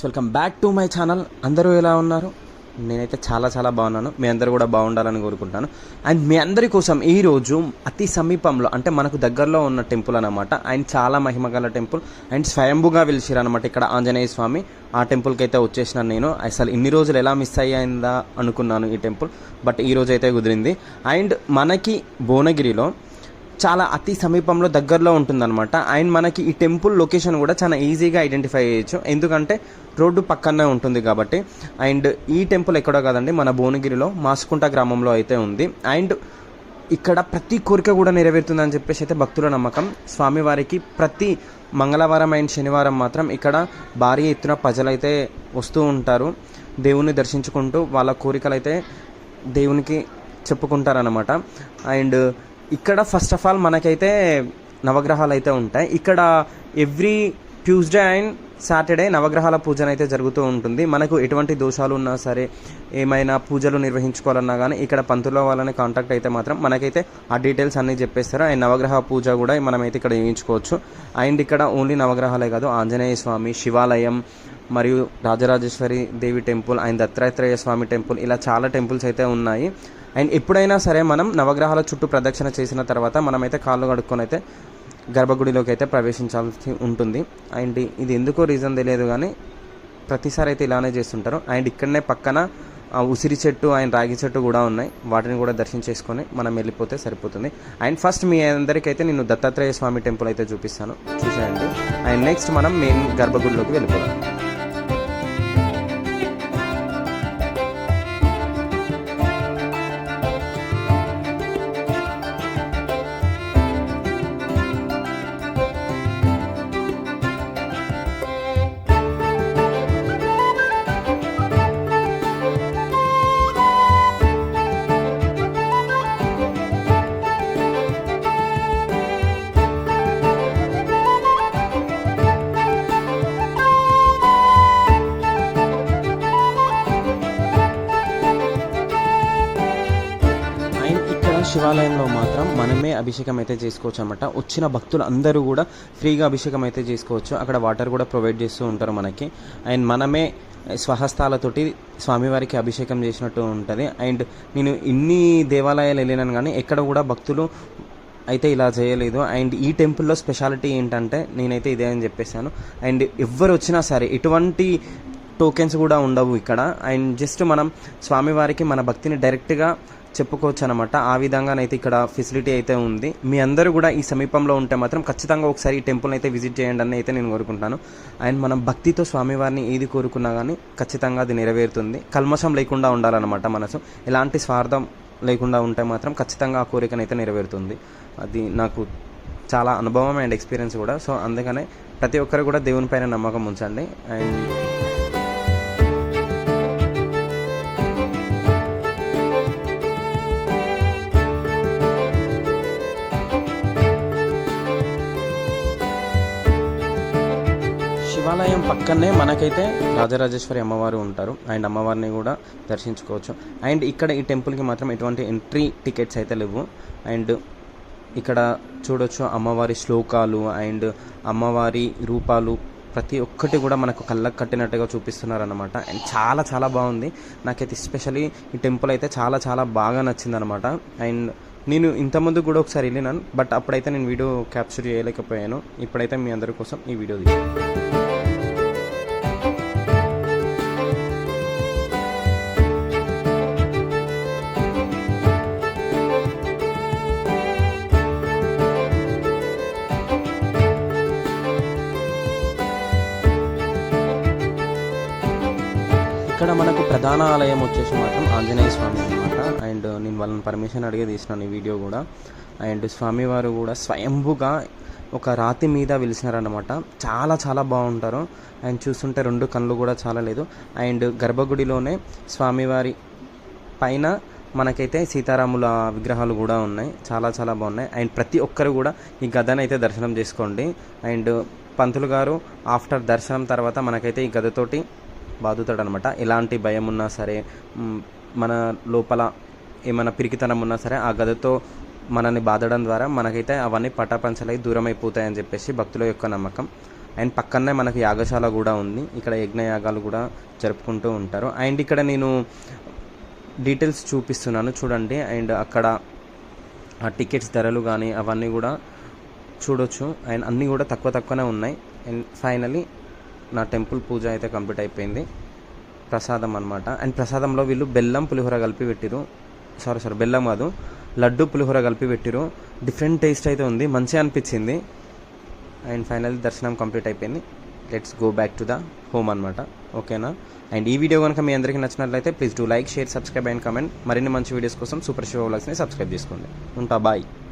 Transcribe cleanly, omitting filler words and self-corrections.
Welcome back to my channel. అందరూ ఎలా ఉన్నారు? నేనైతే చాలా బాగున్నాను. మీ అందరూ కూడా బాగుండాలని కోరుకుంటాను. అండ్ మీ అందరి కోసం ఈరోజు అతి సమీపంలో అంటే మనకు దగ్గరలో ఉన్న టెంపుల్ అనమాట. ఆయన చాలా మహిమగల టెంపుల్ అండ్ స్వయంభుగా వెలిసిరనమాట ఇక్కడ ఆంజనేయ స్వామి. ఆ టెంపుల్కి అయితే వచ్చేసినాను నేను. అసలు ఇన్ని రోజులు ఎలా మిస్ అయ్యిందా అనుకున్నాను ఈ టెంపుల్, బట్ ఈ రోజు అయితే కుదిరింది. అండ్ మనకి భువనగిరిలో చాలా అతి సమీపంలో దగ్గరలో ఉంటుందన్నమాట. అండ్ మనకి ఈ టెంపుల్ లొకేషన్ కూడా చాలా ఈజీగా ఐడెంటిఫై చేయొచ్చు, ఎందుకంటే రోడ్డు పక్కనే ఉంటుంది కాబట్టి. అండ్ ఈ టెంపుల్ ఎక్కడో కాదండి, మన భువనగిరిలో మాసుకుంట గ్రామంలో అయితే ఉంది. అండ్ ఇక్కడ ప్రతి కోరిక కూడా నెరవేరుతుందని చెప్పేసి అయితే భక్తుల నమ్మకం. స్వామివారికి ప్రతి మంగళవారం అండ్ శనివారం మాత్రం ఇక్కడ భారీ ఎత్తున ప్రజలైతే వస్తూ ఉంటారు. దేవుణ్ణి దర్శించుకుంటూ వాళ్ళ కోరికలు అయితే దేవునికి చెప్పుకుంటారనమాట. అండ్ ఇక్కడ ఫస్ట్ ఆఫ్ ఆల్ మనకైతే నవగ్రహాలు అయితే ఉంటాయి. ఇక్కడ ఎవ్రీ ట్యూస్డే అండ్ సాటర్డే నవగ్రహాల పూజన అయితే జరుగుతూ ఉంటుంది. మనకు ఎటువంటి దోషాలు ఉన్నా సరే, ఏమైనా పూజలు నిర్వహించుకోవాలన్నా కానీ ఇక్కడ పంతుల వాళ్ళని కాంటాక్ట్ అయితే మాత్రం మనకైతే ఆ డీటెయిల్స్ అన్నీ చెప్పేస్తారు. అండ్ నవగ్రహ పూజ కూడా మనమైతే ఇక్కడ చేయించుకోవచ్చు. అండ్ ఇక్కడ ఓన్లీ నవగ్రహాలే కాదు, ఆంజనేయ స్వామి, శివాలయం, మరియు Rajarajeshwari Devi temple and Dattatreya Swamy temple, ఇలా చాలా టెంపుల్స్ అయితే ఉన్నాయి. అండ్ ఎప్పుడైనా సరే మనం నవగ్రహాల చుట్టూ ప్రదక్షిణ చేసిన తర్వాత మనమైతే కాళ్ళు కడుక్కొని అయితే గర్భగుడిలోకి అయితే ప్రవేశించాల్సి ఉంటుంది. అండ్ ఇది ఎందుకో రీజన్ తెలియదు కానీ ప్రతిసారి అయితే ఇలానే చేస్తుంటారు. అండ్ ఇక్కడనే పక్కన ఉసిరి చెట్టు అండ్ రాగి చెట్టు కూడా ఉన్నాయి, వాటిని కూడా దర్శించేసుకొని మనం వెళ్ళిపోతే సరిపోతుంది. అండ్ ఫస్ట్ మీ అందరికైతే నేను దత్తాత్రేయ స్వామి టెంపుల్ అయితే చూపిస్తాను, చూసేయండి. అండ్ నెక్స్ట్ మనం మెయిన్ గర్భగుడిలోకి వెళ్ళిపోదాం. శివాలయంలో మాత్రం మనమే అభిషేకం అయితే చేసుకోవచ్చు అనమాట. వచ్చిన భక్తులు అందరూ కూడా ఫ్రీగా అభిషేకం అయితే చేసుకోవచ్చు. అక్కడ వాటర్ కూడా ప్రొవైడ్ చేస్తూ ఉంటారు మనకి. అండ్ మనమే స్వహస్తాలతోటి స్వామివారికి అభిషేకం చేసినట్టు ఉంటుంది. అండ్ నేను ఇన్ని దేవాలయాలు వెళ్ళినాను కానీ ఎక్కడ కూడా భక్తులు అయితే ఇలా చేయలేదు. అండ్ ఈ టెంపుల్లో స్పెషాలిటీ ఏంటంటే నేనైతే ఇదే అని చెప్పేసాను. అండ్ ఎవరు వచ్చినా సరే ఎటువంటి టోకెన్స్ కూడా ఉండవు ఇక్కడ. అండ్ జస్ట్ మనం స్వామివారికి మన భక్తిని డైరెక్ట్గా చెప్పుకోవచ్చు అనమాట. ఆ విధంగానైతే ఇక్కడ ఫెసిలిటీ అయితే ఉంది. మీ అందరూ కూడా ఈ సమీపంలో ఉంటే మాత్రం ఖచ్చితంగా ఒకసారి ఈ టెంపుల్ని అయితే విజిట్ చేయండి అని అయితే నేను కోరుకుంటాను. అండ్ మనం భక్తితో స్వామివారిని ఏది కోరుకున్నా కానీ ఖచ్చితంగా అది నెరవేరుతుంది. కల్మషం లేకుండా ఉండాలన్నమాట మనసు. ఎలాంటి స్వార్థం లేకుండా ఉంటే మాత్రం ఖచ్చితంగా ఆ కోరికనైతే నెరవేరుతుంది. అది నాకు చాలా అనుభవం అండ్ ఎక్స్పీరియన్స్ కూడా. సో అందుకనే ప్రతి ఒక్కరు కూడా దేవుని పైన నమ్మకం ఉంచండి. అండ్ శివాలయం పక్కనే మనకైతే రాజరాజేశ్వరి అమ్మవారు ఉంటారు. అండ్ అమ్మవారిని కూడా దర్శించుకోవచ్చు. అండ్ ఇక్కడ ఈ టెంపుల్కి మాత్రం ఎటువంటి ఎంట్రీ టికెట్స్ అయితే లేవు. అండ్ ఇక్కడ చూడొచ్చు అమ్మవారి శ్లోకాలు అండ్ అమ్మవారి రూపాలు ప్రతి ఒక్కటి కూడా మనకు కళ్ళకు కట్టినట్టుగా చూపిస్తున్నారనమాట. అండ్ చాలా బాగుంది. నాకైతే ఎస్పెషలీ ఈ టెంపుల్ అయితే చాలా బాగా నచ్చిందనమాట. అండ్ నేను ఇంతకుముందు కూడా ఒకసారి వెళ్ళినాను, బట్ అప్పుడైతే నేను వీడియో క్యాప్చర్ చేయలేకపోయాను. ఇప్పుడైతే మీ అందరి కోసం ఈ వీడియో తీసాను. ఇక్కడ మనకు ప్రధాన ఆలయం వచ్చేసి మాత్రం ఆంజనేయ స్వామి అనమాట. అండ్ నేను వాళ్ళని పర్మిషన్ అడిగి తీసినాను ఈ వీడియో కూడా. అండ్ స్వామివారు కూడా స్వయంభుగా ఒక రాతి మీద వెలిసినారనమాట. చాలా బాగుంటారు. అండ్ చూస్తుంటే రెండు కళ్ళు కూడా చాలా లేదు. అండ్ గర్భగుడిలోనే స్వామివారి పైన మనకైతే సీతారాముల విగ్రహాలు కూడా ఉన్నాయి. చాలా బాగున్నాయి. అండ్ ప్రతి ఒక్కరు కూడా ఈ గదను అయితే దర్శనం చేసుకోండి. అండ్ పంతులు గారు ఆఫ్టర్ దర్శనం తర్వాత మనకైతే ఈ గదతోటి బాదుతాడనమాట. ఎలాంటి భయం ఉన్నా సరే, మన లోపల ఏమైనా పిరికితనం ఉన్నా సరే ఆ గదతో మనల్ని బాధడం ద్వారా మనకైతే అవన్నీ పటాపంచలై దూరం అయిపోతాయని చెప్పేసి భక్తుల యొక్క నమ్మకం. అండ్ పక్కనే మనకు యాగశాల కూడా ఉంది. ఇక్కడ యజ్ఞయాగాలు కూడా జరుపుకుంటూ ఉంటారు. అండ్ ఇక్కడ నేను డీటెయిల్స్ చూపిస్తున్నాను చూడండి. అండ్ అక్కడ ఆ టికెట్స్ ధరలు కానీ అవన్నీ కూడా చూడొచ్చు. అండ్ అన్నీ కూడా తక్కువనే ఉన్నాయి. అండ్ ఫైనలీ నా టెంపుల్ పూజ అయితే కంప్లీట్ అయిపోయింది. ప్రసాదం అనమాట. అండ్ ప్రసాదంలో వీళ్ళు బెల్లం పులిహోర కలిపి పెట్టిరు. సారీ బెల్లం కాదు, లడ్డు పులిహోర కలిపి పెట్టిరు. డిఫరెంట్ టేస్ట్ అయితే ఉంది, మంచిగా అనిపించింది. అండ్ ఫైనల్లీ దర్శనం కంప్లీట్ అయిపోయింది. Let's go back to the home అనమాట. ఓకేనా? అండ్ ఈ వీడియో కనుక మీ అందరికీ నచ్చినట్లయితే please do like, share, subscribe and comment. మరిన్ని మంచి వీడియోస్ కోసం సూపర్ శివ వ్లాగ్స్ని సబ్స్క్రైబ్ చేసుకోండి. ఉంటా, బాయ్.